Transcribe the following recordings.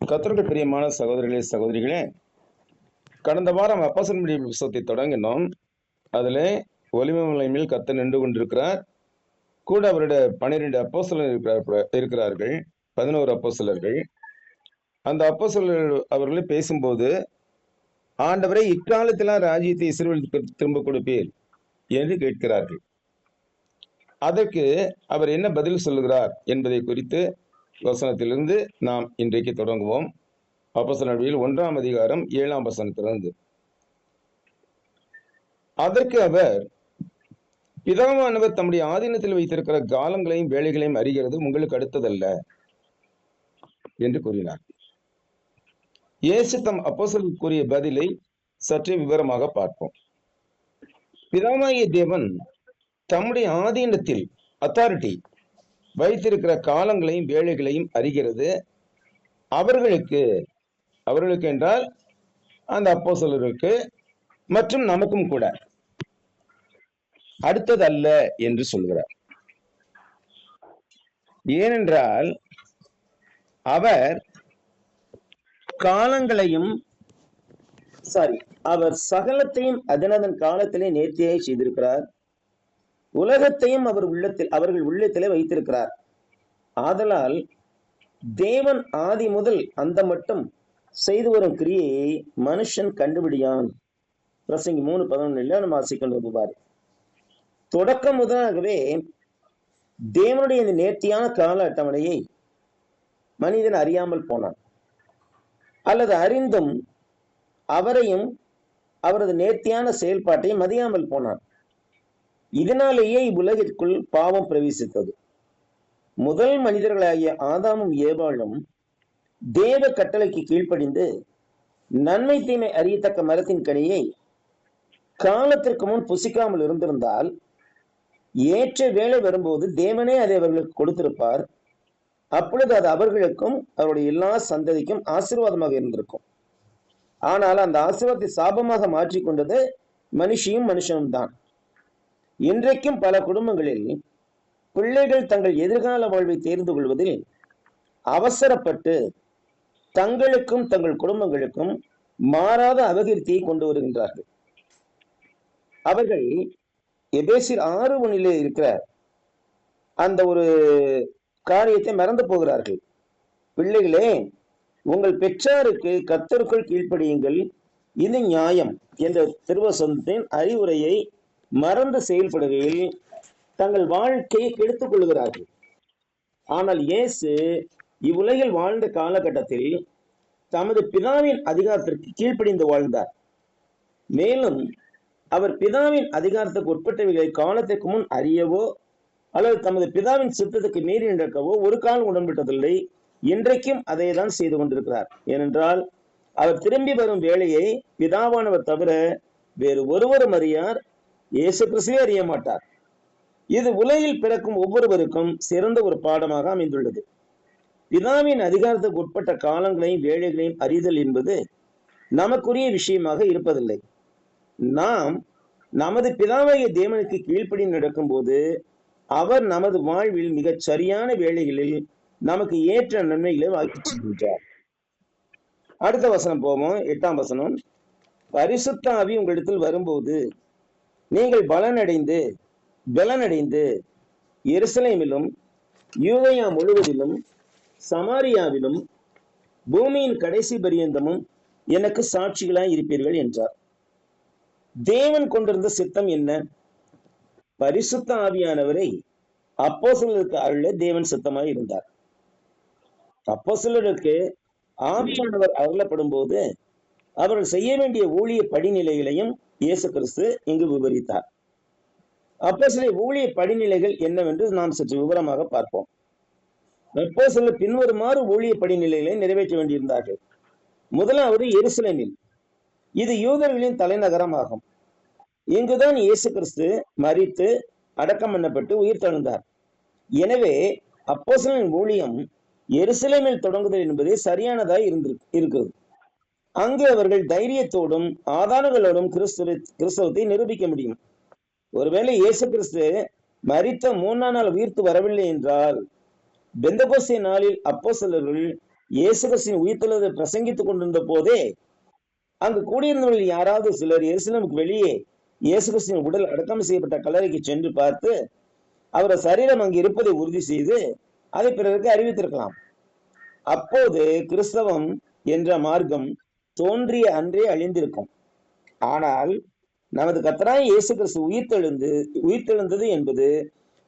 கர்த்தருக்கு பிரியமான சகோதரிகளே சகோதரிகளே, கடந்த வாரம் அப்போஸ்தலர்களுடைய புத்தகத்தை தொடங்கினோம். அதிலே ஒலிவமலை மேல் கர்த்தர் நின்று கொண்டிருக்கிறார். கூட அவருடைய 12 அப்போஸ்தலர்கள் இருக்கிறார்கள். 11 அப்போஸ்தலர்கள். அந்த அப்போஸ்தலர்கள் அவர்களே பேசும்போது, ஆண்டவரே, இக்காலத்திலாம் ராஜ்யத்தை இஸ்ரவேலுக்கு திரும்ப கொடுப்பீர் என்று கேட்கிறார்கள். அதற்கு அவர் என்ன பதில் சொல்லுகிறார் என்பதை குறித்து வசனத்திலிருந்து நாம் இன்றைக்கு தொடங்குவோம். அப்போஸ்தலர் நடவடிக்கைகள் 1ஆம் அதிகாரம் 7ஆம் வசனத்திலிருந்து. அதற்கு அவர், பிதாவானவர் தம்முடைய ஆதீனத்தில் வைத்திருக்கிற காலங்களையும் வேலைகளையும் அறிகிறது உங்களுக்கு அடுத்ததல்ல என்று கூறினார். இயேசு தம் அப்போஸ்தலருக்கு கூறிய பதிலை சற்றே விவரமாக பார்ப்போம். பிதாவாகிய தேவன் தம்முடைய ஆதீனத்தில் அத்தாரிட்டி வைத்திருக்கிற காலங்களையும் வேலைகளையும் அறிகிறது. அவர்களுக்கு என்றால் அந்த அப்போஸ்தலருக்கு மற்றும் நமக்கும் கூட அடுத்ததல்ல என்று சொல்கிறார். ஏனென்றால் அவர் காலங்களையும் அவர் சகலத்தையும் அதனதன் காலத்திலே நேர்த்தியாய் செய்திருக்கிறார். உலகத்தையும் அவர்கள் உள்ளத்திலே வைத்திருக்கிறார். ஆதலால் தேவன் ஆதி முதல் அந்த மட்டும் செய்து வரும் கிரியையை மனுஷன் கண்டுபிடியான். பிரசங்கி 3:11 நம்ம வாசிக்கொண்டு பாரு. தொடக்கம் முதலாகவே தேவனுடைய இந்த நேர்த்தியான கால அட்டவணையை மனிதன் அறியாமல் போனான், அல்லது அறிந்தும் அவரையும் அவரது நேர்த்தியான செயல்பாட்டையும் மதியாமல் போனான். இதனாலேயே இவ்வுலகிற்குள் பாவம் பிரவேசித்தது. முதல் மனிதர்களாகிய ஆதாமும் ஏவாளும் தேவ கட்டளைக்கு கீழ்ப்படிந்து நன்மை தீமை அறியத்தக்க மரத்தின் கனியை காலத்திற்கு முன் புசிக்காமல் இருந்திருந்தால், ஏற்ற வேலை வரும்போது தேவனே அதை அவர்களுக்கு கொடுத்திருப்பார். அப்பொழுது அது அவர்களுக்கும் அவருடைய எல்லா சந்ததிக்கும் ஆசீர்வாதமாக இருந்திருக்கும். ஆனால் அந்த ஆசீர்வாதத்தை சாபமாக மாற்றிக்கொண்டது மனுஷனும் தான். இன்றைக்கும் பல குடும்பங்களில் பிள்ளைகள் தங்கள் எதிர்கால வாழ்வை தேர்ந்து கொள்வதில் அவசரப்பட்டு தங்களுக்கும் தங்கள் குடும்பங்களுக்கும் மாறாத அபகீர்த்தியை கொண்டு வருகின்றார்கள். அவர்கள் எபேசியர் 6:1 இருக்கிற அந்த ஒரு காரியத்தை மறந்து போகிறார்கள். பிள்ளைகளே, உங்கள் பெற்றாருக்கு கர்த்தருக்குள் கீழ்ப்படியுங்கள், இது நியாயம் என்ற திருவசனத்தின் அறிவுரையை மறந்து செயல்படுகையில் தங்கள் வாழ்க்கையை கெடுத்துக் கொள்கிறார்கள். ஆனால் இயேசு இவ்வுலகில் வாழ்ந்த காலகட்டத்தில் தமது பிதாவின் அதிகாரத்திற்கு கீழ்ப்படிந்து வாழ்ந்தார். மேலும் அவர் பிதாவின் அதிகாரத்துக்கு உட்பட்டவைகளை காலத்திற்கு முன் அறியவோ அல்லது தமது பிதாவின் சித்தத்துக்கு மீறி நடக்கவோ ஒரு காலம் உடன்பட்டதில்லை. இன்றைக்கும் அதை தான் செய்து கொண்டிருக்கிறார். ஏனென்றால் அவர் திரும்பி வரும் வேளையை பிதாவானவர் தவிர வேறு ஒருவரும் அறியார், இயேசு கிறிஸ்துவே அறிய மாட்டார். இது உலகில் பிறக்கும் ஒவ்வொருவருக்கும் சிறந்த ஒரு பாடமாக அமைந்துள்ளது. பிதாவின் அதிகாரத்துக்கு உட்பட்ட காலங்களையும் வேலைகளையும் அறிதல் என்பது நமக்குரிய விஷயமாக இருப்பதில்லை. நாம் நமது பிதாவாகிய தேவனுக்கு கீழ்ப்படி நடக்கும் போது அவர் நமது வாழ்வில் மிகச் சரியான வேளைகளில் நமக்கு ஏற்ற நன்மைகளை வாக்கி செல்கின்றார். அடுத்த வசனம் போவோம். 8ஆம் வசனம். பரிசுத்த ஆவி உங்களிடத்தில் வரும்போது நீங்கள் பலனடைந்து எருசலேமிலும் யூதேயா முழுவதிலும் சமாரியாவிலும் பூமியின் கடைசி பரியந்தமும் எனக்கு சாட்சிகளாய் இருப்பீர்கள் என்றார். தேவன் கொண்டிருந்த சித்தம் என்ன? பரிசுத்த ஆவியானவரை அப்போஸ்தலருக்கு அருள தேவன் சித்தமாய் இருந்தார். அப்போஸ்தலருக்கு ஆவியானவர் அருளப்படும் போது அவர்கள் செய்ய வேண்டிய ஊழிய படிநிலைகளையும் இயேசு கிறிஸ்து இங்கு விவரித்தார். அப்போஸ்தலர் ஊழிய படிநிலைகள் என்னவென்று நாம் சற்று விவரமாக பார்ப்போம். அப்போஸ்தலர் பின்வருமாறு ஊழிய படிநிலைகளை நிறைவேற்ற வேண்டியிருந்தார்கள். முதலாவது எருசலேமில். இது யூதர்களின் தலைநகரமாகும். இங்குதான் இயேசு கிறிஸ்து மரித்து அடக்கம் பண்ணப்பட்டு உயிர் தெழுந்தார். எனவே அப்போஸ்தலரின் ஊழியம் எருசலேமில் தொடங்குதல் என்பது சரியானதாய் இருக்கிறது. அங்கு அவர்கள் தைரியத்தோடும் ஆதாரங்களோடும் கிறிஸ்தவத்தை நிரூபிக்க முடியும். ஒருவேளை இயேசு கிறிஸ்து மரித்த 3ஆம் நாள் உயிர்த்து வரவில்லை என்றால் பெந்தகோஸ்தே நாளில் அப்போஸ்தலர்கள் இயேசு கிறிஸ்துவின் உயிர்த்தெழுதலை பிரசங்கித்துக் கொண்டிருந்த போதே அங்கு கூடியிருந்தவர்கள் யாராவது சிலர் எருசலேமுக்கு வெளியே இயேசு கிறிஸ்துவின் உடல் அடக்கம் செய்யப்பட்ட கல்லறைக்கு சென்று பார்த்து அவரது சரீரம் அங்கு இருப்பதை உறுதி செய்து அதை பிறருக்கு அறிவித்திருக்கலாம். அப்போது கிறிஸ்தவம் என்ற மார்க்கம் தோன்றிய அன்றே அழிந்திருக்கும். ஆனால் நமது கர்த்தராகிய இயேசு கிறிஸ்து உயிர்த்தெழுந்தது என்பது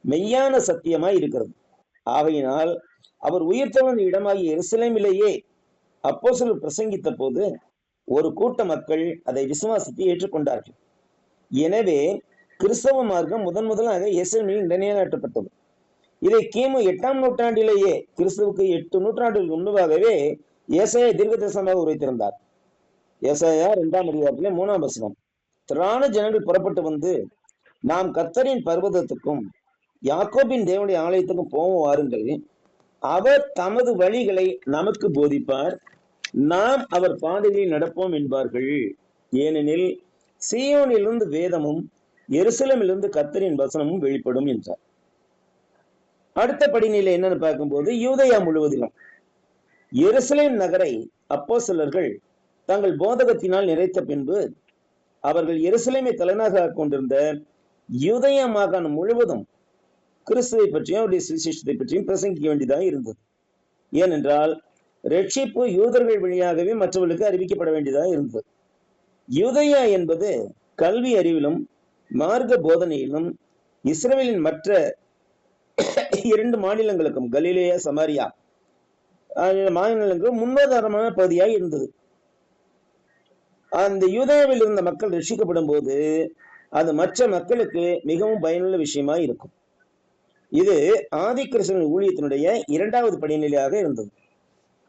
மெய்யான சத்தியமாய் இருக்கிறது. ஆகையினால் அவர் உயிர்த்தெழுந்த இடமாகிய எருசலேமிலேயே அப்போஸ்தலர் பிரசங்கித்த போது ஒரு கூட்ட மக்கள் அதை விசுவாசித்து ஏற்றுக்கொண்டார்கள். எனவே கிறிஸ்தவ மார்க்கம் முதலாக எருசலேமில் நிலைநாட்டப்பட்டது. இதை கிமு 8ஆம் நூற்றாண்டிலேயே, கிறிஸ்துவுக்கு 8 நூற்றாண்டுகளுக்கு முன்னதாகவே ஏசாயா தீர்க்கதரிசனமாக உரைத்திருந்தார். ஏசாயா 2ஆம் அதிகாரத்திலே 3ஆம் வசனம், திரளான ஜனங்கள் புறப்பட்டு வந்து நாம் கர்த்தரின் பர்வதத்துக்கும் யாக்கோபின் தேவனுடைய ஆலயத்துக்கும் போவோம் வாருங்கள், அவர் தமது வழிகளை நமக்கு போதிப்பார், நாம் அவர் பாதைகளில் நடப்போம் என்பார்கள். ஏனெனில் சீயோனிலிருந்து வேதமும் எருசலேமிலிருந்து கர்த்தரின் வசனமும் வெளிப்படும் என்றார். அடுத்த படிநிலை என்னன்னு பார்க்கும்போது, யூதேயா முழுவதிலும் எருசலேம் நகரை அப்போஸ்தலர்கள் தங்கள் போதகத்தினால் நிறைத்த பின்பு அவர்கள் எருசலேமை தலைநகராக கொண்டிருந்த யூதேயா மாகாணம் முழுவதும் கிறிஸ்துவை பற்றியும் அவருடைய சுவிசேஷத்தை பற்றியும் பிரசங்கிக்க வேண்டியதாக இருந்தது. ஏனென்றால் ரட்சிப்பு யூதர்கள் வழியாகவே மற்றவர்களுக்கு அறிவிக்கப்பட வேண்டியதாக இருந்தது. யூதேயா என்பது கல்வி அறிவிலும் மார்க்க போதனையிலும் இஸ்ரவேலின் மற்ற 2 மாநிலங்களுக்கும், கலிலேயா சமாரியா மாநிலங்களுக்கும் முன்னுதாரணமான பகுதியாக இருந்தது. அந்த யூதேயாவில் இருந்த மக்கள் ரட்சிக்கப்படும் போது அது மற்ற மக்களுக்கு மிகவும் பயனுள்ள விஷயமா இருக்கும். இது ஆதி கிறிஸ்துவின் ஊழியத்தினுடைய 2வது படிநிலையாக இருந்தது.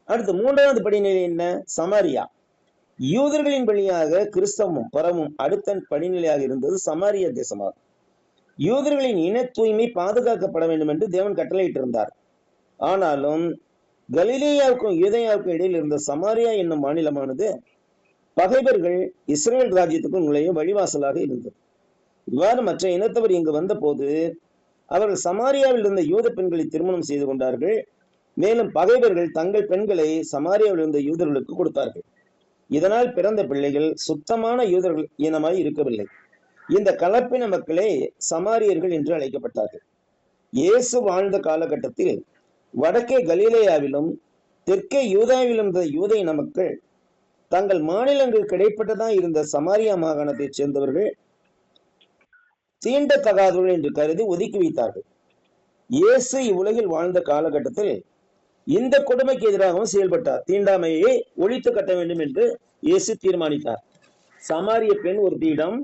அடுத்து 3வது படிநிலை என்ன? சமாரியா. யூதர்களின் வழியாக கிறிஸ்தவமும் பரவும் அடுத்த படிநிலையாக இருந்தது சமாரியா தேசமாகும். யூதர்களின் இன தூய்மை பாதுகாக்கப்பட வேண்டும் என்று தேவன் கட்டளையிட்டிருந்தார். ஆனாலும் கலிலேயாவுக்கும் யூதேயாவுக்கும் இடையில் இருந்த சமாரியா என்னும் மாநிலமானது பகைவர்கள் இஸ்ரேல் ராஜ்யத்துக்கும் நுழைய வழிவாசலாக இருந்தது. இவ்வாறு மற்ற இனத்தவர் இங்கு வந்த போது அவர்கள் சமாரியாவில் இருந்த யூத பெண்களை திருமணம் செய்து கொண்டார்கள். மேலும் பகைவர்கள் தங்கள் பெண்களை சமாரியாவில் இருந்த யூதர்களுக்கு கொடுத்தார்கள். இதனால் பிறந்த பிள்ளைகள் சுத்தமான யூதர்கள் இனமாய் இருக்கவில்லை. இந்த கலப்பின மக்களே சமாரியர்கள் என்று அழைக்கப்பட்டார்கள். இயேசு வாழ்ந்த காலகட்டத்தில் வடக்கே கலிலேயாவிலும் தெற்கே யூதாவிலும் இருந்த யூத இன மக்கள் தங்கள் மாநிலங்களுக்கு இடைப்பட்டதா இருந்த சமாரியா மாகாணத்தைச் சேர்ந்தவர்கள் தீண்டத்தகாதவர்கள் என்று கருதி ஒதுக்கி வைத்தார்கள். இயேசு இவ்வுலகில் வாழ்ந்த காலகட்டத்தில் இந்த கொடுமைக்கு எதிராகவும் செயல்பட்டார். தீண்டாமையை ஒழித்து கட்ட வேண்டும் என்று இயேசு தீர்மானித்தார். சமாரிய பெண் ஒருத்தியிடம்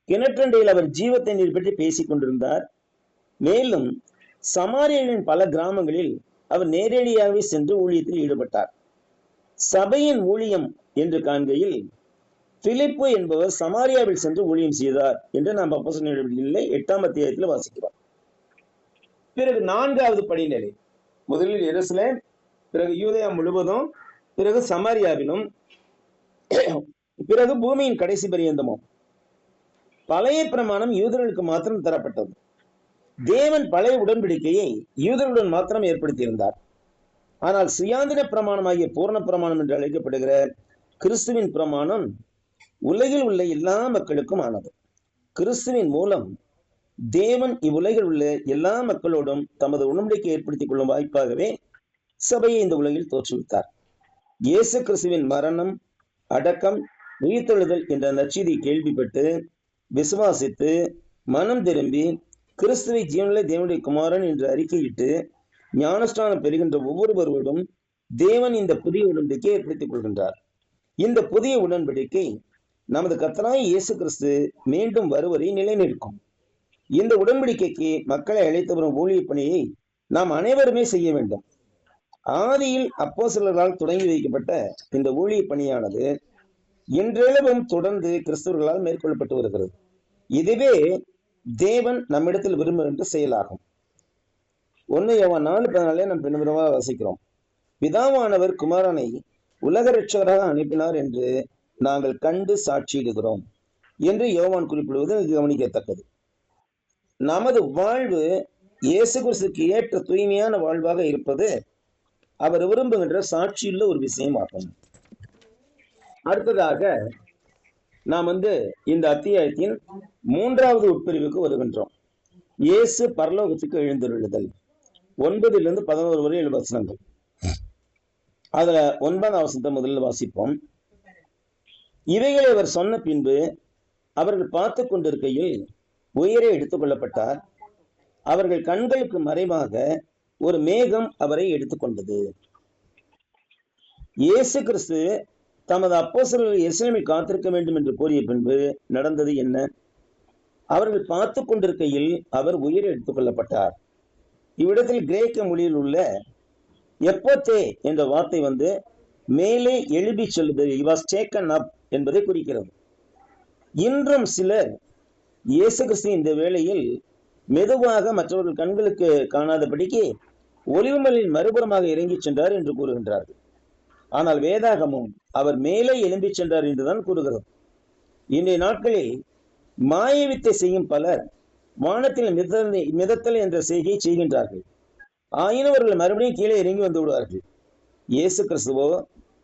கிணற்றண்டையில் அவர் ஜீவ தண்ணீர் பற்றி பேசிக் கொண்டிருந்தார். மேலும் சமாரியர்களின் பல கிராமங்களில் அவர் நேரடியாகவே சென்று ஊழியத்தில் ஈடுபட்டார். சபையின் ஊழியம் என்று காண்கையில் பிலிப்பு என்பவர் சமாரியாவில் சென்று ஊழியம் செய்தார் என்று நாம் அப்போஸ்தலர் 8ஆம் அத்தியாயத்தில் வாசிக்கிறோம். பிறகு 4வது படிநிலை, முதலில் எருசலேம், பிறகு யூதேயா முழுவதும், பிறகு சமாரியாவிலும், பிறகு பூமியின் கடைசி பரியந்தமும். பழைய பிரமாணம் யூதர்களுக்கு மாத்திரம் தரப்பட்டது. தேவன் பழைய உடன்படிக்கையை யூதர்களுடன் மாத்திரம் ஏற்படுத்தியிருந்தார். ஆனால் சுயாதீன பிரமாணமாகிய பூரண பிரமாணம் என்று அழைக்கப்படுகிற கிறிஸ்துவின் பிரமாணம் உலகில் உள்ள எல்லா மக்களுக்கும் ஆனது. கிறிஸ்துவின் மூலம் தேவன் இவ்வுலகில் உள்ள எல்லா மக்களோடும் தமது உடன்படிக்கை ஏற்படுத்திக் கொள்ளும் வாய்ப்பாகவே சபையை இந்த உலகில் தோற்றுவித்தார். இயேசு கிறிஸ்துவின் மரணம், அடக்கம், உயிர்த்தெழுதல் என்ற நற்செய்தியை கேள்விப்பட்டு விசுவாசித்து மனம் திரும்பி கிறிஸ்துவை ஜீவனுள்ள தேவனுடைய குமாரன் என்று அறிக்கையிட்டு ஞானஸ்நானம் பெறுகின்ற ஒவ்வொருவரோடும் தேவன் இந்த புதிய உடன்படிக்கையை ஏற்படுத்திக் கொள்கின்றார். இந்த புதிய உடன்படிக்கை நமது கர்த்தராகிய இயேசு கிறிஸ்து மீண்டும் வருவரை நிலைநிற்கும். இந்த உடன்படிக்கைக்கு மக்களை அழைத்து வரும் ஊழிய பணியை நாம் அனைவருமே செய்ய வேண்டும். ஆதியில் அப்போஸ்தலர்களால் தொடங்கி வைக்கப்பட்ட இந்த ஊழிய பணியானது இன்றளவும் தொடர்ந்து கிறிஸ்தவர்களால் மேற்கொள்ளப்பட்டு வருகிறது. இதுவே தேவன் நம்மிடத்தில் விரும்புகின்ற செயலாகும். 1 யோவான் 4:14 நாம் பின்வருமாறு வாசிக்கிறோம். பிதாவானவர் குமாரனை உலக இரட்சகராக அனுப்பினார் என்று நாங்கள் கண்டு சாட்சியிடுகிறோம் என்று யோவான் குறிப்பிடுவது கவனிக்கத்தக்கது. நமது வாழ்வு இயேசு கிறிஸ்துவுக்கு ஏற்ற தூய்மையான வாழ்வாக இருப்பது அவர் விரும்புகின்ற சாட்சியுள்ள ஒரு விஷயமாகும். அடுத்ததாக நாம் இந்த அத்தியாயத்தின் 3வது உட்பிரிவுக்கு வருகின்றோம். இயேசு பரலோகத்துக்கு எழுந்தருளுதல். 9 - 11 வரை 7 வசனங்கள். அதுல 9வது வசனத்தை முதல்ல வாசிப்போம். இவைகளை அவர் சொன்ன பின்பு அவர்கள் பார்த்து கொண்டிருக்கையில் உயரே எடுத்துக் கொள்ளப்பட்டார். அவர்கள் கண்களுக்கு மறைவாக ஒரு மேகம் அவரை எடுத்துக்கொண்டது. இயேசு கிறிஸ்து தமது அப்போஸ்தலர்கள் எருசலேமில் காத்திருக்க வேண்டும் என்று கூறிய பின்பு நடந்தது என்ன? அவர்கள் பார்த்து கொண்டிருக்கையில் அவர் உயிரை எடுத்துக் கொள்ளப்பட்டார். இவ்விடத்தில் கிரேக்க மொழியில் உள்ள எப்போத்தே என்ற வார்த்தை மேலே எழுப்பி செல்லுதல், he was taken up என்பதை குறிக்கிறது. இன்றும் சிலர் இயேசு கிறிஸ்து இந்த வேளையில் மெதுவாக மற்றவர்கள் கண்களுக்கு காணாதபடிக்கு ஒலிவமலையின் மறுபுறமாக இறங்கி சென்றார் என்று கூறுகின்றார்கள். ஆனால் வேதாகமும் அவர் மேலே எழும்பி சென்றார் என்றுதான் கூறுகிறது. இன்றைய நாட்களில் மாயவித்தை செய்யும் பலர் வானத்தில் மிதத்தல் என்ற செய்கையை செய்கின்றார்கள். ஆயினும் அவர்கள் மறுபடியும் கீழே இறங்கி வந்து விடுவார்கள். இயேசு கிறிஸ்துவோ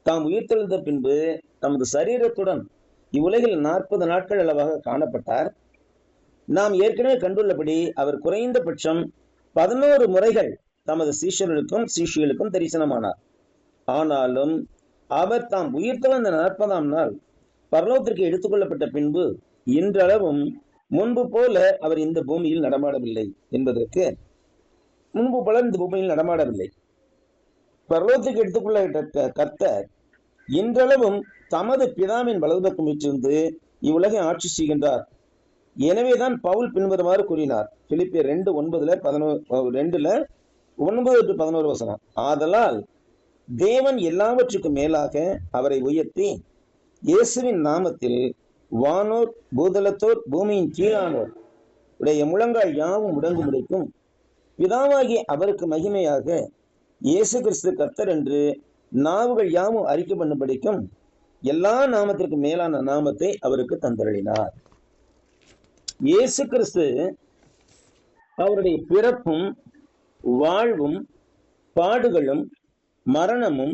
தாம் உயிர்த்தெழுந்த பின்பு தமது சரீரத்துடன் இவ்வுலகில் 40 நாட்கள் அளவாக காணப்பட்டார். நாம் ஏற்கனவே கண்டுள்ளபடி அவர் குறைந்தபட்சம் 11 முறைகள் தமது சீஷர்களுக்கும் தரிசனமானார். ஆனாலும் அவர் தாம் உயிர்த்தெழுந்த 40ஆம் நாள் பரலோகத்திற்கு எடுத்துக்கொள்ளப்பட்ட பின்பு இன்றளவும் முன்பு போல அவர் இந்த பூமியில் நடமாடவில்லை என்பதற்கு பரலோகத்துக்கு எடுத்துக்கொள்ள கர்த்தர் இன்றளவும் தமது பிதாவின் வலதுபக்கம் வீற்றிருந்து இவ்வுலகை ஆட்சி செய்கின்றார். எனவேதான் பவுல் பின்வருமாறு கூறினார். பிலிப்பியர் 2:9-11 வசனம். ஆதலால் தேவன் எல்லாவற்றுக்கும் மேலாக அவரை உயர்த்தி இயேசுவின் நாமத்தில் வானோர் பூதலத்தோர் பூமியின் கீழானோர் உடைய முழங்கால் யாவும் முடங்கு முடிக்கும் பிதாவாகிய அவருக்கு மகிமையாக இயேசு கிறிஸ்து கர்த்தர் என்று நாவுகள் யாவும் அறிக்கை பண்ணும்படிக்கும் எல்லா நாமத்திற்கு மேலான நாமத்தை அவருக்கு தந்தருளினார். இயேசு கிறிஸ்து அவருடைய பிறப்பும் வாழ்வும் பாடுகளும் மரணமும்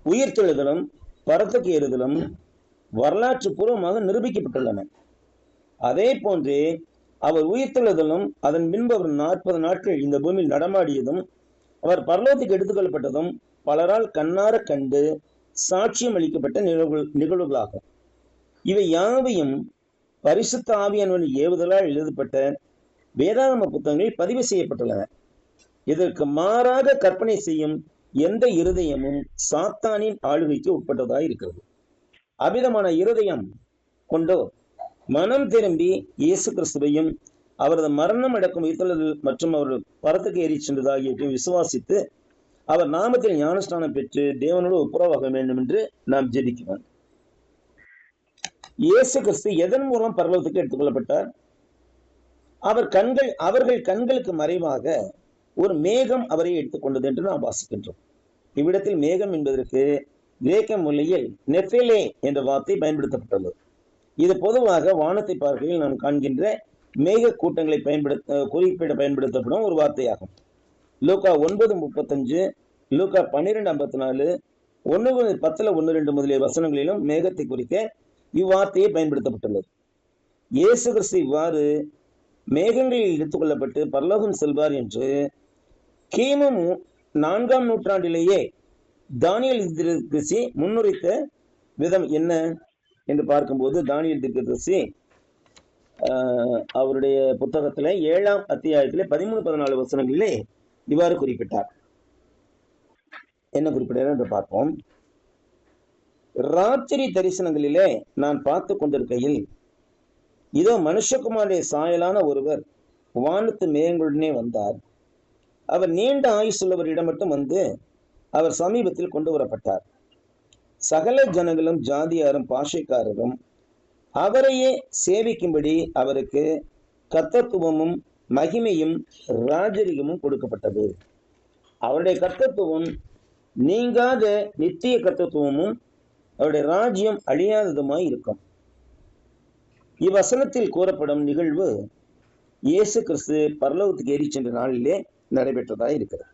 உயிர்த்தெழுதலும் பரத்துக்கு ஏறுதலும் வரலாற்று பூர்வமாக நிரூபிக்கப்பட்டுள்ளன. அதே போன்றே அவர் உயிர்த்தெழுதலும் அதன் பின்பு அவர் 40 நாட்கள் இந்த பூமியில் நடமாடியதும் அவர் பரலோகத்துக்கு எடுத்துக்கொள்ளப்பட்டதும் பலரால் கண்ணார கண்டு சாட்சியம் அளிக்கப்பட்ட நிகழ்வுகளாகும். இவை யாவையும் பரிசுத்த ஆவியானவரின் ஏவுதலால் எழுதப்பட்ட வேதாகம புத்தகங்களில் பதிவு செய்யப்பட்டுள்ளன. இதற்கு மாறாக கற்பனை செய்யும் எந்த இருதயமும் சாத்தானின் ஆளுகைக்கு உட்பட்டதாக இருக்கிறது. அபிதமான இருதயம் கொண்டோ மனம் திரும்பி இயேசு கிறிஸ்துவையும் அவரது மரணம் அடக்கும் உயிர்த்தெழுதல் மற்றும் அவர் பரத்துக்கு ஏறி சென்றது ஆகியவற்றையும் விசுவாசித்து அவர் நாமத்தில் ஞானஸ்நானம் பெற்று தேவனோடு ஒப்புரவாக வேண்டும் என்று நாம் ஜெபிக்கிறோம். இயேசு கிறிஸ்து எதன் மூலம் பரலோகத்துக்கு எடுத்துக்கொள்ளப்பட்டார்? அவர்கள் கண்களுக்கு மறைவாக ஒரு மேகம் அவரை எடுத்துக்கொண்டது என்று நாம் வாசிக்கின்றோம். இவ்விடத்தில் மேகம் என்பதற்கு கிரேக்க மொழியில் நெஃபேலே என்ற வார்த்தை பயன்படுத்தப்பட்டுள்ளது. இது பொதுவாக வானத்தை பார்க்கையில் நாம் காண்கின்ற மேக கூட்டங்களை குறிப்பிட பயன்படுத்தப்படும் ஒரு வார்த்தையாகும். லூக்கா 9:35, லூக்கா 12:54, 1:10-1:2 முதலிய வசனங்களிலும் மேகத்தை குறிக்க இவ்வார்த்தையை பயன்படுத்தப்பட்டுள்ளது. இயேசு கிறிஸ்து இவ்வாறு மேகங்களில் எடுத்துக்கொள்ளப்பட்டு பரலோகம் செல்வார் என்று கிமு 4ஆம் நூற்றாண்டிலேயே தானியேல் தீர்க்கதரிசி முன்னுரைத்த விதம் என்ன என்று பார்க்கும்போது, தானியேல் தீர்க்கதரிசி அவருடைய புத்தகத்துல 7ஆம் அத்தியாயத்திலே 13-14 வசனங்களிலே இவ்வாறு குறிப்பிட்டார். என்ன குறிப்பிட்டார் என்று பார்ப்போம். ராத்திரி தரிசனங்களிலே நான் பார்த்து கொண்டிருக்கையில் இதோ மனுஷகுமாருடைய சாயலான ஒருவர் வானத்து மேகங்களுடனே வந்தார். அவர் நீண்ட ஆயுசுள்ளவரிடம் மட்டும் வந்து அவர் சமீபத்தில் கொண்டு வரப்பட்டார். சகல ஜனங்களும் ஜாதியாரும் பாஷைக்காரரும் அவரையே சேவிக்கும்படி அவருக்கு கர்த்தத்துவமும் மகிமையும் ராஜரிகமும் கொடுக்கப்பட்டது. அவருடைய கர்த்தத்துவம் நீங்காத நித்திய கர்த்தத்துவமும் அவருடைய ராஜ்யம் அழியாததுமாய் இருக்கும். இவ்வசனத்தில் கூறப்படும் நிகழ்வு இயேசு கிறிஸ்து பரலோகத்துக்கு ஏறி சென்ற நாளிலே நடைபெற்றதாய் இருக்கிறது.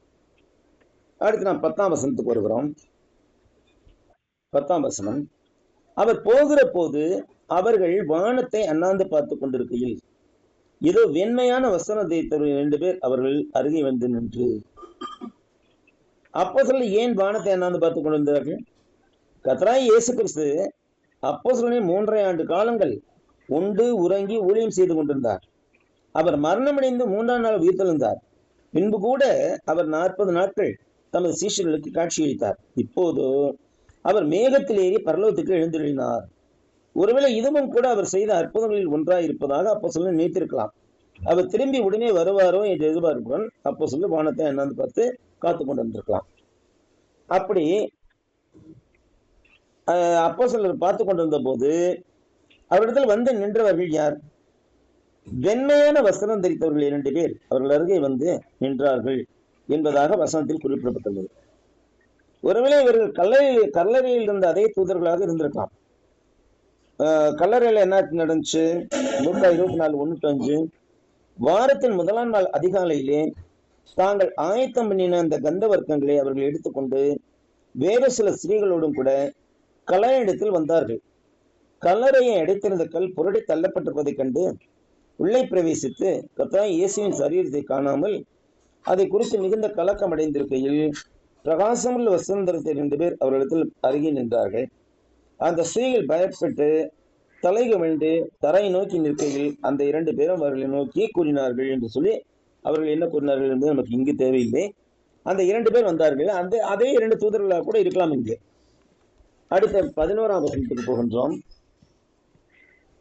அடுத்து நாம் 10ஆம் வசனத்துக்கு வருகிறோம். 10ஆம் வசனம். அவர் போகிற போது அவர்கள் வானத்தை அண்ணாந்து பார்த்து கொண்டிருக்கையில் இதோ வெண்மையான வஸ்திரம் தரித்தவர்கள் 2 பேர் அவர்கள் அருகே வந்து நின்று. அப்போஸ்தலர்கள் ஏன் வானத்தை அண்ணாந்து பார்த்து கொண்டிருந்தார்கள்? கர்த்தராகிய இயேசு கிறிஸ்து அப்போஸ்தலனை 3½ ஆண்டு காலங்கள் உண்டு உறங்கி ஊழியம் செய்து கொண்டிருந்தார். அவர் மரணமடைந்து 3ஆம் நாள் உயிர்த்தெழுந்தார். பின்பு கூட அவர் 40 நாட்கள் தமது சீஷர்களுக்கு காட்சியளித்தார். இப்போது அவர் மேகத்தில் ஏறி பரலோகத்துக்கு எழுந்தருளினார். ஒருவேளை இதுவும் கூட அவர் செய்த அற்புதங்களில் ஒன்றாய் இருப்பதாக அப்போஸ்தலர் நினைத்திருக்கலாம். அவர் திரும்பி உடனே வருவாரோ என்று எதிர்பார்ப்புடன் அப்போஸ்தலர் வானத்தை அண்ணாந்து பார்த்து காத்து கொண்டிருந்திருக்கலாம். அப்படி அப்போஸ்தலர் பார்த்து கொண்டிருந்த போது அவரிடத்தில் வந்து நின்றவர்கள் யார்? வெண்மையான வஸ்திரம் தரித்தவர்கள் 2 பேர் அவர்கள் அருகே வந்து நின்றார்கள் என்பதாக வசனத்தில் குறிப்பிடப்பட்டுள்ளது. ஒருவேளை இவர்கள் கல்லறையில் இருந்த அதே தூதர்களாக இருந்திருக்கலாம். கல்லறையில் என்ன நடந்துச்சு? லூக்கா 24:1-5. வாரத்தின் 1ஆம் நாள் அதிகாலையிலே தாங்கள் ஆயத்தம் பண்ணின அந்த கந்த வர்க்கங்களை அவர்கள் எடுத்துக்கொண்டு வேறு சில ஸ்திரீகளோடும் கூட கல்லறையிடத்தில் வந்தார்கள். கல்லறையை அடைத்திருந்த கல் புரட்டி தள்ளப்பட்டிருப்பதைக் கண்டு உள்ளே பிரவேசித்து கர்த்தராகிய இயேசுவின் சரீரத்தை காணாமல் அதை குறித்து மிகுந்த கலக்கம் அடைந்திருக்கையில் பிரகாசமுள்ள வஸ்திரம் தரித்த 2 பேர் அவர்களிடத்தில் அருகே நின்றார்கள். அந்த ஸ்திரீகள் பயப்பட்டு தலை கவிழ்ந்து தரை நோக்கி நிற்கையில் அந்த 2 பேரும் அவர்களை நோக்கி கூறினார்கள் என்று சொல்லி, அவர்கள் என்ன கூறினார்கள் என்பது நமக்கு இங்கு தேவையில்லை. அந்த 2 பேர் வந்தார்கள். அதே 2 தூதர்களாக கூட இருக்கலாம் இங்கே. அடுத்த 11ஆம் வசனத்துக்கு போகின்றோம்.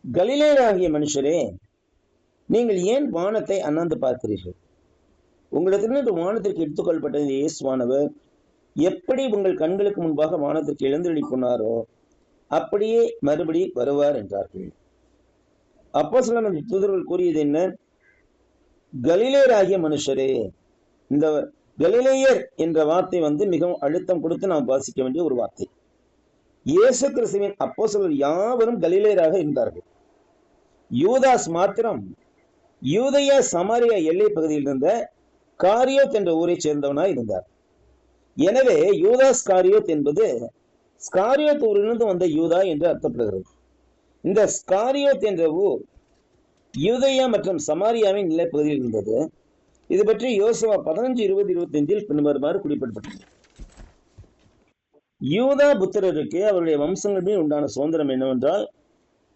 கலிலேயராகிய மனுஷரே, நீங்கள் ஏன் வானத்தை அண்ணாந்து பார்க்கிறீர்கள்? உங்களிடத்திலிருந்து வானத்திற்கு எடுத்துக்கொள்ளப்பட்ட இந்த இயேசுவானவர் எப்படி உங்கள் கண்களுக்கு முன்பாக வானத்திற்கு எழுந்தருளி போனாரோ அப்படியே மறுபடி வருவார் என்றார்கள். அப்போஸ்தலர் அந்த தூதர்கள் கூறியது என்ன? கலிலேயராகிய மனுஷரே. இந்த கலிலேயர் என்ற வார்த்தை மிகவும் அழுத்தம் கொடுத்து நாம் வாசிக்க வேண்டிய ஒரு வார்த்தை. இயேசு கிறிஸ்துவின் அப்போஸ்தலர் யாவரும் கலிலேயராக இருந்தார்கள். யூதாஸ் மாத்திரம் யூதேயா சமாரியா எல்லை பகுதியில் இருந்த காரியோத் என்ற ஊரை சேர்ந்தவனாய் இருந்தார். எனவே யூதாஸ் காரியோத் என்பது ஸ்காரியோத் ஊரிலிருந்து வந்த யூதா என்று அர்த்தப்படுகிறது. இந்த ஸ்காரியோத் என்ற ஊர் யூதேயா மற்றும் சமாரியாவின் நிலைப்பகுதியில் இருந்தது. இது பற்றி யோசுவா 15:20-25 பின்வருமாறு குறிப்பிடப்பட்டது. யூதா புத்திரருக்கு அவருடைய வம்சங்களில் உண்டான சுதந்திரம் என்னவென்றால்,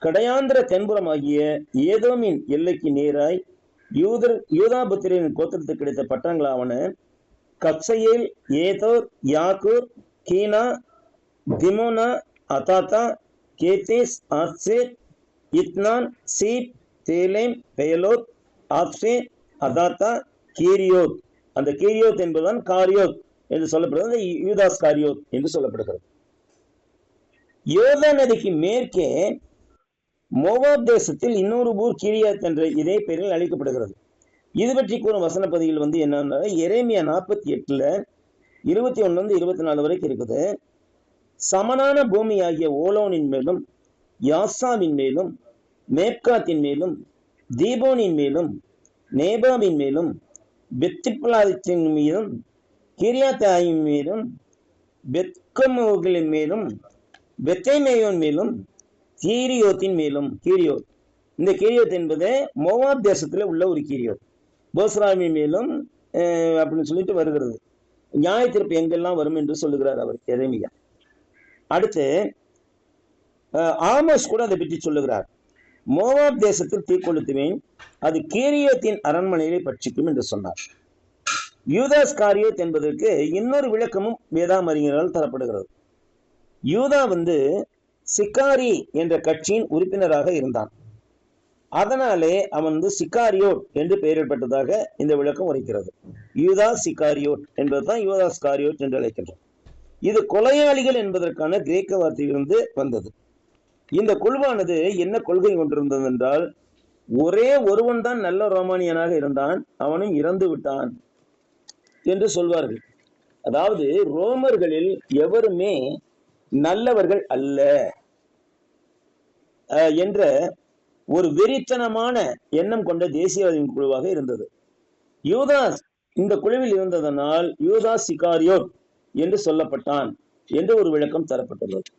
கடையாந்திர தென்புறமாகிய ஏதோமின் எல்லைக்கு நேராய் யூதா புத்திரரின் கோத்திரத்துக்கு கிடைத்த பட்டணங்களாவன கப்சேயேல், ஏதோர், யாக்கூர், கீனா, திமோனா, அதாத்தா, கேதேஸ், ஆத்சேர், இத்னான், சீப், தேலேம், பெயலோத், ஆத்சே, அதாத்தா, கீரியோத். அந்த கீரியோத் என்பதுதான் காரியோத் என்று சொல்லப்படுகிறது. யூதாஸ் காரியோத் என்று சொல்லப்படுகிறது. யோர்தான் நதிக்கு மேற்கே மோவாப் தேசத்தில் இன்னொரு ஊர் கீரியாத் என்ற இதே பெயரில் அழைக்கப்படுகிறது. இது பற்றி கூறும் வசன பகுதியில் என்னன்னா, எரேமியா 48:21-24 வரைக்கும் இருக்குது. சமனான பூமி ஆகிய ஓலோனின் மேலும், யாசாவின் மேலும், மேப்காத்தின் மேலும், தீபோனின் மேலும், நேபாவின் மேலும், பெத்திப்லாத்தின் மீதும், கிரியாத்தாயின் மீதும், பெத்கமோகிலின் மேலும், பெத்தேமேயோன் மேலும், கீரியோத்தின் மேலும். கீரியோத், இந்த கீரியோத் என்பது மோவாப் தேசத்துல உள்ள ஒரு கீரியோத். போஸ்ராவின் மேலும் அப்படின்னு சொல்லிட்டு வருகிறது. நியாய தீர்ப்பு எங்கெல்லாம் வரும் என்று சொல்லுகிறார் அவர் எரேமியா. அடுத்து ஆமோஸ் கூட அதை பற்றி சொல்லுகிறார். மோவாப் தேசத்தில் தீக்கொளுத்துவேன், அது கீரியோத்தின் அரண்மனையை பட்சிக்கும் என்று சொன்னார். யூதாஸ் காரியோத் என்பதற்கு இன்னொரு விளக்கமும் வேதாமறிஞரால் தரப்படுகிறது. யூதா சிக்காரி என்ற கட்சியின் உறுப்பினராக இருந்தான். அதனாலே அவன் சிக்காரியோட் என்று பெயரிடப்பட்டதாக இந்த விளக்கம் உரைக்கிறது. யூதா சிக்காரியோட் என்பதுதான் யூதாஸ் காரியோட் என்று அழைக்கின்றோம். இது கொலையாளிகள் என்பதற்கான கிரேக்க வார்த்தையிலிருந்து வந்தது. இந்த குழுவானது என்ன கொள்கை கொண்டிருந்தது என்றால், ஒரே ஒருவன் தான் நல்ல ரோமானியனாக இருந்தான், அவனும் இறந்து விட்டான் என்று சொல்வார்கள். அதாவது ரோமர்களில் எவருமே நல்லவர்கள் அல்ல என்ற ஒரு வெறித்தனமான எண்ணம் கொண்ட தேசியவாதியின் குழுவாக இருந்தது. யூதாஸ் இந்த குழுவில் இருந்ததனால் யூதாஸ் சிகாரியோட் என்று சொல்லப்பட்டான் என்று ஒரு விளக்கம் தரப்பட்டுள்ளது.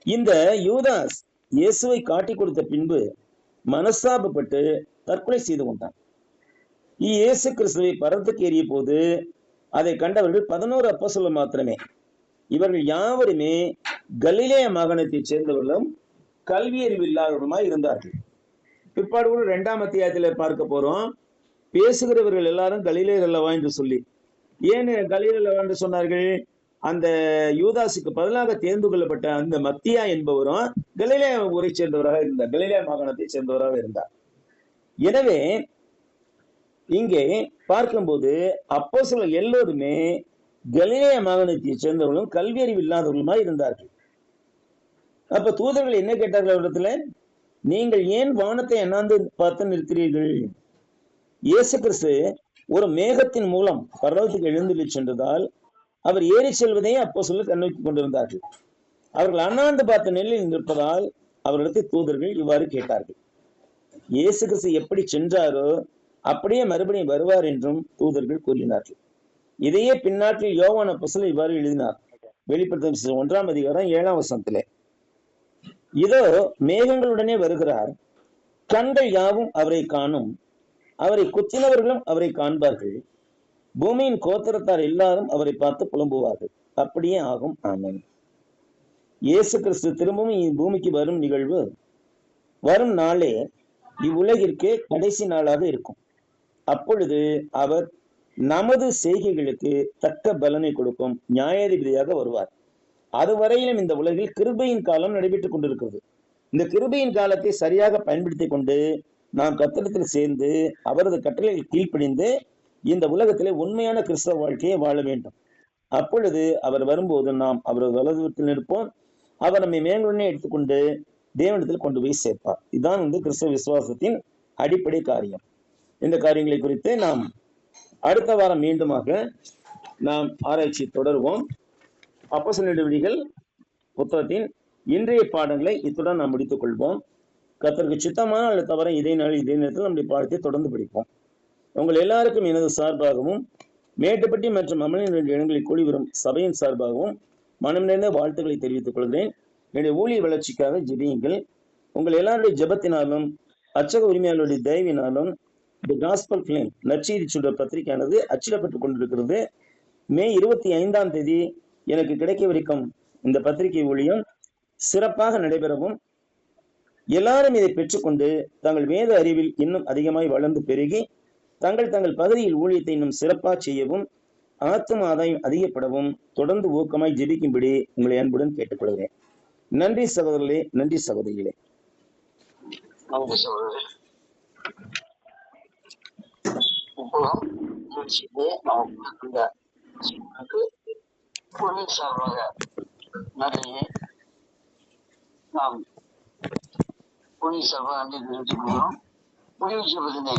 இந்த யூதாஸ் இயேசுவை காட்டி கொடுத்த பின்பு மனஸ்தாபப்பட்டு தற்கொலை செய்து கொண்டான். இயேசு கிறிஸ்துவை பரத்துக்கு ஏறிய போது அதை கண்டவர்கள் 11 அப்போஸ்தலர் மாத்திரமே. இவர்கள் யாவருமே கலிலேய மாகாணத்தைச் சேர்ந்தவர்களும் கல்வி அறிவு இல்லாதவர்களுமாய் இருந்தார்கள். பிற்பாடு கூட 2ஆம் அத்தியாயத்துல பார்க்க போறோம். பேசுகிறவர்கள் எல்லாரும் கலிலேயர் அல்லவா என்று சொல்லி. ஏன் கலிலேயர் அல்லவா என்று சொன்னார்கள்? அந்த யூதாசுக்கு பதிலாக தேர்ந்து கொள்ளப்பட்ட அந்த மத்தியா என்பவரும் கலிலேய ஊரை சேர்ந்தவராக இருந்தார், கலிலேய மாகாணத்தை சேர்ந்தவராக இருந்தார். எனவே இங்கே பார்க்கும்போது அப்போஸ்தலர் எல்லோருமே கலிலேய மாகாணத்தை சேர்ந்தவர்களும் கல்வி அறிவு இல்லாதவர்களுமாய் இருந்தார்கள். அப்ப தூதர்கள் என்ன கேட்டார்கள் அவரிடத்துல? நீங்கள் ஏன் வானத்தை அண்ணாந்து பார்த்து நிற்கிறீர்கள்? இயேசு கிறிஸ்து ஒரு மேகத்தின் மூலம் பரலோகத்துக்கு எழுந்துள்ளி சென்றதால் அவர் ஏறி செல்வதை அப்போஸ்தலர் கண்ணோக்கி கொண்டிருந்தார்கள். அவர்கள் அண்ணாந்து பார்த்த நிலையில் நிற்பதால் அவரிடத்தில் தூதர்கள் இவ்வாறு கேட்டார்கள். இயேசு கிறிஸ்து எப்படி சென்றாரோ அப்படியே மறுபடியும் வருவார் என்றும் தூதர்கள் கூறினார்கள். இதையே பின்னாற்றில் யோவான் அப்போஸ்தலர் இவ்வாறு எழுதினார். வெளிப்படுத்தும் 1ஆம் அதிகாரம் 7ஆம் வசனத்திலே, இதோ மேகங்களுடனே வருகிறார், கண்கள் யாவும் அவரை காணும், அவரை குத்தினவர்களும் அவரை காண்பார்கள், பூமியின் கோத்திரத்தார் எல்லாரும் அவரை பார்த்து புலம்புவார்கள். அப்படியே ஆகும். ஆமென். இயேசு கிறிஸ்து திரும்பவும் பூமிக்கு வரும் நிகழ்வு, வரும் நாளே இவ்வுலகிற்கு கடைசி நாளாக இருக்கும். அப்பொழுது அவர் நமது செய்கைகளுக்கு தக்க பலனை கொடுக்கும் நியாயாதிபதியாக வருவார். அதுவரையிலும் இந்த உலகில் கிருபையின் காலம் நடைபெற்றுக் கொண்டிருக்கிறது. இந்த கிருபையின் காலத்தை சரியாக பயன்படுத்திக் கொண்டு நாம் கர்த்தரிடத்தில் சேர்ந்து அவரது கட்டளைகள் கீழ்ப்படிந்து இந்த உலகத்திலே உண்மையான கிறிஸ்தவ வாழ்க்கையை வாழ வேண்டும். அப்பொழுது அவர் வரும்போது நாம் அவரது வலதுபுறத்தில் நிற்போம். அவர் நம்மை மேலுடனே எடுத்துக்கொண்டு தேவனிடத்தில் கொண்டு போய் சேர்ப்பார். இதுதான் கிறிஸ்தவ விசுவாசத்தின் அடிப்படை காரியம். இந்த காரியங்களை குறித்து நாம் அடுத்த வாரம் மீண்டுமாக நாம் ஆராய்ச்சி தொடருவோம். அப்போஸ்தலர் நடவடிக்கைகள் புத்தகத்தின் இன்றைய பாடங்களை இத்துடன் நாம் முடித்துக் கொள்வோம். கர்த்தருக்கு சித்தமான அல்லது தவிர இதே நேரத்தில் நம்முடைய பாடத்தை தொடர்ந்து படிப்போம். உங்கள் எல்லாருக்கும் எனது சார்பாகவும் மேட்டுப்பட்டி மற்றும் அமலின் 2 இடங்களில் கூடி வரும் சபையின் சார்பாகவும் மனம் நிறைந்த வாழ்த்துக்களை தெரிவித்துக் கொள்கிறேன். என்னுடைய ஊழிய வளர்ச்சிக்காக ஜெபியுங்கள். உங்கள் எல்லாருடைய ஜெபத்தினாலும் அச்சக உரிமையாளருடைய தயவினாலும் தி காஸ்பல் ஃபிலிம் நற்செய்தி சுடர் பத்திரிகையானது அச்சிடப்பட்டுக் கொண்டிருக்கிறது. மே 25ஆம் தேதி எனக்கு கிடைக்கவிருக்கும் இந்த பத்திரிகை ஊழியம் சிறப்பாக நடைபெறவும், எல்லாரும் இதை பெற்றுக்கொண்டு தங்கள் வேத அறிவில் இன்னும் அதிகமாய் வளர்ந்து பெருகி தங்கள் பகுதியில் ஊழியத்தை இன்னும் சிறப்பாக செய்யவும், ஆத்தும ஆதாயம் அதிகப்படவும் தொடர்ந்து ஊக்கமாய் ஜெபிக்கும்படி உங்களை அன்புடன் கேட்டுக்கொள்கிறேன். நன்றி சகோதரர்களே, நன்றி சகோதரிகளே. நன்றி தெரிவித்துக் கொள்கிறோம். முடிவு செய்வதனை